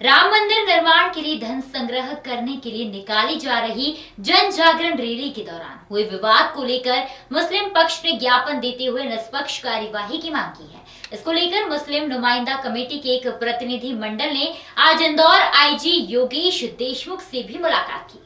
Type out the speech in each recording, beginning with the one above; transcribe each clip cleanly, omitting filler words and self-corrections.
राम मंदिर निर्माण के लिए धन संग्रह करने के लिए निकाली जा रही जन जागरण रैली के दौरान हुए विवाद को लेकर मुस्लिम पक्ष ने ज्ञापन देते हुए निष्पक्ष कार्यवाही की मांग की है। इसको लेकर मुस्लिम नुमाइंदा कमेटी के एक प्रतिनिधि मंडल ने आज इंदौर आईजी योगेश देशमुख से भी मुलाकात की।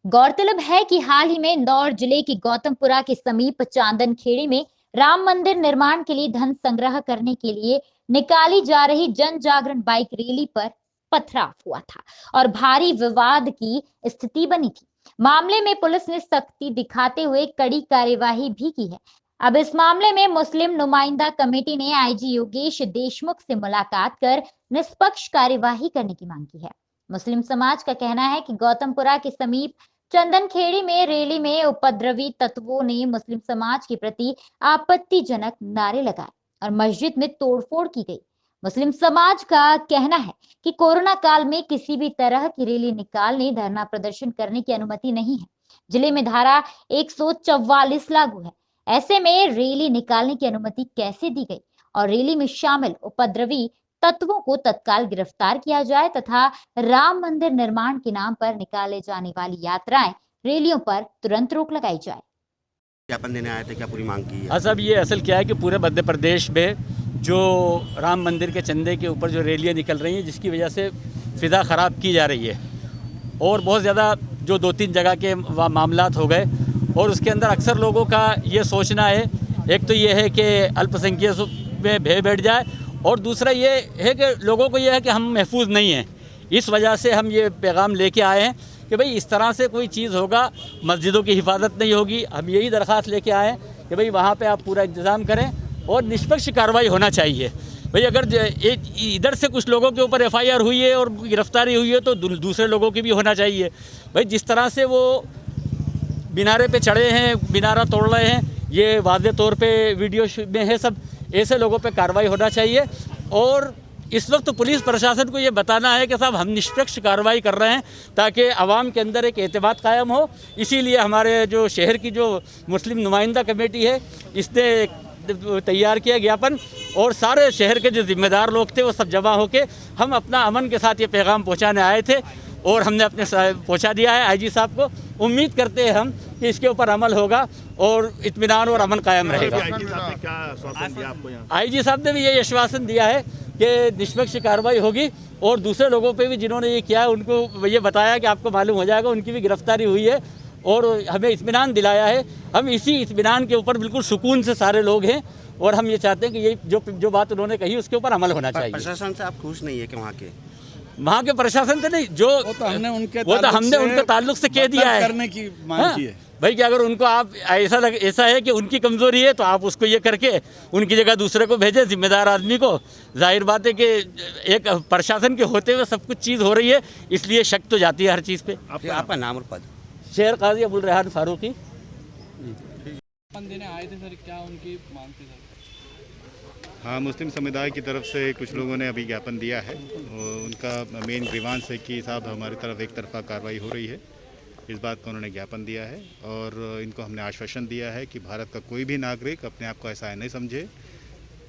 गौरतलब है कि हाल ही में इंदौर जिले के गौतमपुरा के समीप चांदन खेड़ी में राम मंदिर निर्माण के लिए धन संग्रह करने के लिए निकाली जा रही जन जागरण बाइक रैली पर पथराव हुआ था और भारी विवाद की स्थिति बनी थी। मामले में पुलिस ने सख्ती दिखाते हुए कड़ी कार्यवाही भी की है। अब इस मामले में मुस्लिम नुमाइंदा कमेटी ने आईजी योगेश देशमुख से मुलाकात कर निष्पक्ष कार्यवाही करने की मांग की है। मुस्लिम समाज का कहना है कि गौतमपुरा के समीप चंदन खेड़ी में रैली में उपद्रवी तत्वों ने मुस्लिम समाज के प्रति आपत्तिजनक नारे लगाए और मस्जिद में तोड़फोड़ की गई। मुस्लिम समाज का कहना है कि कोरोना काल में किसी भी तरह की रैली निकालने, धरना प्रदर्शन करने की अनुमति नहीं है। जिले में धारा 144 लागू है। ऐसे में रैली निकालने की अनुमति कैसे दी गई और रैली में शामिल उपद्रवी तत्वों को तत्काल गिरफ्तार किया जाए तथा राम मंदिर निर्माण के नाम पर निकाले जाने वाली यात्राएं, रैलियों पर तुरंत रोक लगाई जाए। ज्ञापन देने आए थे, क्या पूरी मांग की है? सब ये असल क्या है कि पूरे मध्य प्रदेश में जो राम मंदिर के चंदे के ऊपर जो रैलियाँ निकल रही हैं, जिसकी वजह से फ़िज़ा ख़राब की जा रही है और बहुत ज़्यादा जो 2-3 जगह के मामलात हो गए और उसके अंदर अक्सर लोगों का ये सोचना है, एक तो ये है कि अल्पसंख्यक में भय बैठ जाए और दूसरा ये है कि लोगों को ये है कि हम महफूज नहीं हैं। इस वजह से हम ये पैगाम लेके आए हैं कि भाई इस तरह से कोई चीज़ होगा, मस्जिदों की हिफाजत नहीं होगी। हम यही दरख्वास्त लेके आए हैं कि भाई वहाँ पे आप पूरा इंतज़ाम करें और निष्पक्ष कार्रवाई होना चाहिए। भाई अगर इधर से कुछ लोगों के ऊपर एफआईआर हुई है और गिरफ्तारी हुई है तो दूसरे लोगों की भी होना चाहिए। भाई जिस तरह से वो मीनारे पे चढ़े हैं, मीनारा तोड़ रहे हैं, ये वाज़े तौर पे वीडियो में है सब, ऐसे लोगों पे कार्रवाई होना चाहिए। और इस वक्त तो पुलिस प्रशासन को ये बताना है कि साहब हम निष्पक्ष कार्रवाई कर रहे हैं ताकि आवाम के अंदर एक एतमाद कायम हो। इसीलिए हमारे जो शहर की जो मुस्लिम नुमाइंदा कमेटी है, इसने तैयार किया ज्ञापन और सारे शहर के जो जिम्मेदार लोग थे वो सब जमा होके हम अपना अमन के साथ ये पैगाम पहुंचाने आए थे और हमने अपने पहुंचा दिया है आईजी साहब को। उम्मीद करते हैं हम कि इसके ऊपर अमल होगा और इत्मीनान और अमन कायम रहेगा। आईजी साहब ने भी ये आश्वासन दिया है कि निष्पक्ष कार्रवाई होगी और दूसरे लोगों पे भी जिन्होंने ये किया उनको ये बताया कि आपको मालूम हो जाएगा, उनकी भी गिरफ्तारी हुई है और हमें इत्मीनान दिलाया है। हम इसी इत्मीनान के ऊपर बिल्कुल सुकून से सारे लोग हैं और हम ये चाहते हैं कि ये जो बात उन्होंने कही उसके ऊपर अमल होना चाहिए। प्रशासन से आप खुश नहीं है कि वहाँ के प्रशासन से नहीं, जो हमने उनके ताल्लुक से कह दिया है करने की मांग की है भाई कि अगर उनको आप ऐसा है कि उनकी कमज़ोरी है तो आप उसको ये करके उनकी जगह दूसरे को भेजें, जिम्मेदार आदमी को। जाहिर बात है कि एक प्रशासन के होते हुए सब कुछ चीज़ हो रही है, इसलिए शक तो जाती है हर चीज़ पे। आपका नाम और पद? शेर काजी अबुल रेहान फारूकी। देने आए थे सर, क्या उनकी मांग थी सर? हाँ, मुस्लिम समुदाय की तरफ से कुछ लोगों ने अभी ज्ञापन दिया है। उनका मेन ग्रीवांस है कि साहब हमारी तरफ एक तरफा कार्रवाई हो रही है, इस बात का उन्होंने ज्ञापन दिया है और इनको हमने आश्वासन दिया है कि भारत का कोई भी नागरिक अपने आप को ऐसा नहीं समझे।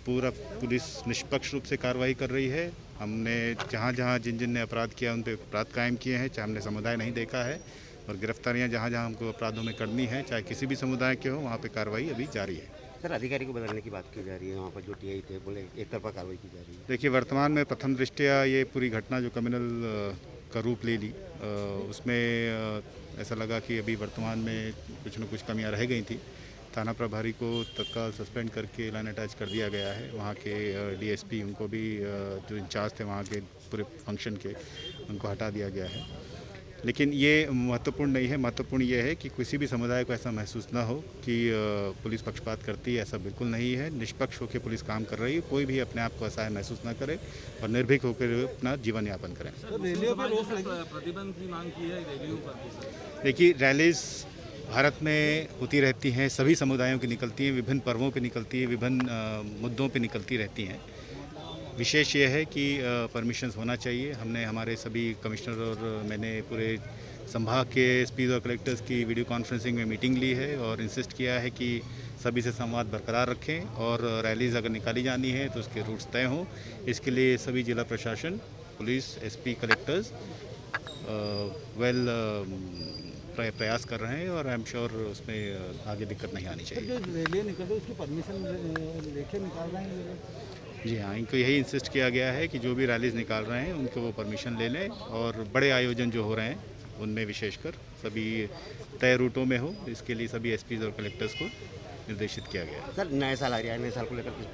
पूरा पुलिस निष्पक्ष रूप से कार्रवाई कर रही है। हमने जहाँ जिन ने अपराध किया उन पर अपराध कायम किए हैं, चाहे हमने समुदाय नहीं देखा है, और गिरफ्तारियाँ जहाँ हमको अपराधों में करनी है, चाहे किसी भी समुदाय के हो, वहाँ पर कार्रवाई अभी जारी है। सर, अधिकारी को बदलने की बात की जा रही है, वहाँ पर जो टीआई थे बोले एक तरफा कार्रवाई की जा रही है। देखिए, वर्तमान में प्रथम दृष्टया ये पूरी घटना जो कम्युनल का रूप ले ली, उसमें ऐसा लगा कि अभी वर्तमान में कुछ न कुछ कमियां रह गई थी। थाना प्रभारी को तत्काल सस्पेंड करके लाइन अटैच कर दिया गया है। वहाँ के डीएसपी, उनको भी जो इंचार्ज थे वहाँ के पूरे फंक्शन के, उनको हटा दिया गया है। लेकिन ये महत्वपूर्ण नहीं है। महत्वपूर्ण ये है कि किसी भी समुदाय को ऐसा महसूस ना हो कि पुलिस पक्षपात करती है, ऐसा बिल्कुल नहीं है। निष्पक्ष होकर पुलिस काम कर रही है, कोई भी अपने आप को ऐसा महसूस ना करे और निर्भीक होकर अपना जीवन यापन करें। प्रतिबंध की मांग की है रैलियों पर? देखिए, रैलीज भारत में होती रहती हैं, सभी समुदायों की निकलती हैं, विभिन्न पर्वों पर निकलती है, विभिन्न मुद्दों पर निकलती रहती हैं। विशेष ये है कि परमिशंस होना चाहिए। हमने हमारे सभी कमिश्नर और मैंने पूरे संभाग के एसपीज और कलेक्टर्स की वीडियो कॉन्फ्रेंसिंग में मीटिंग ली है और इंसिस्ट किया है कि सभी से संवाद बरकरार रखें और रैलीज अगर निकाली जानी है तो उसके रूट्स तय हों। इसके लिए सभी जिला प्रशासन, पुलिस, एसपी, कलेक्टर्स प्रयास कर रहे हैं और आई एम श्योर उसमें आगे दिक्कत नहीं आनी चाहिए। रैलियाँ निकल रही उसकी परमिशन लेके निकाल रहे हैं। जी हाँ, इनको यही इंसिस्ट किया गया है कि जो भी रैलीज निकाल रहे हैं उनको वो परमिशन ले लें और बड़े आयोजन जो हो रहे हैं उनमें विशेषकर सभी तय रूटों में हो। इसके लिए सभी एसपीज और कलेक्टर्स को निर्देशित किया गया है। सर नया साल आ रहा है, नए साल को लेकर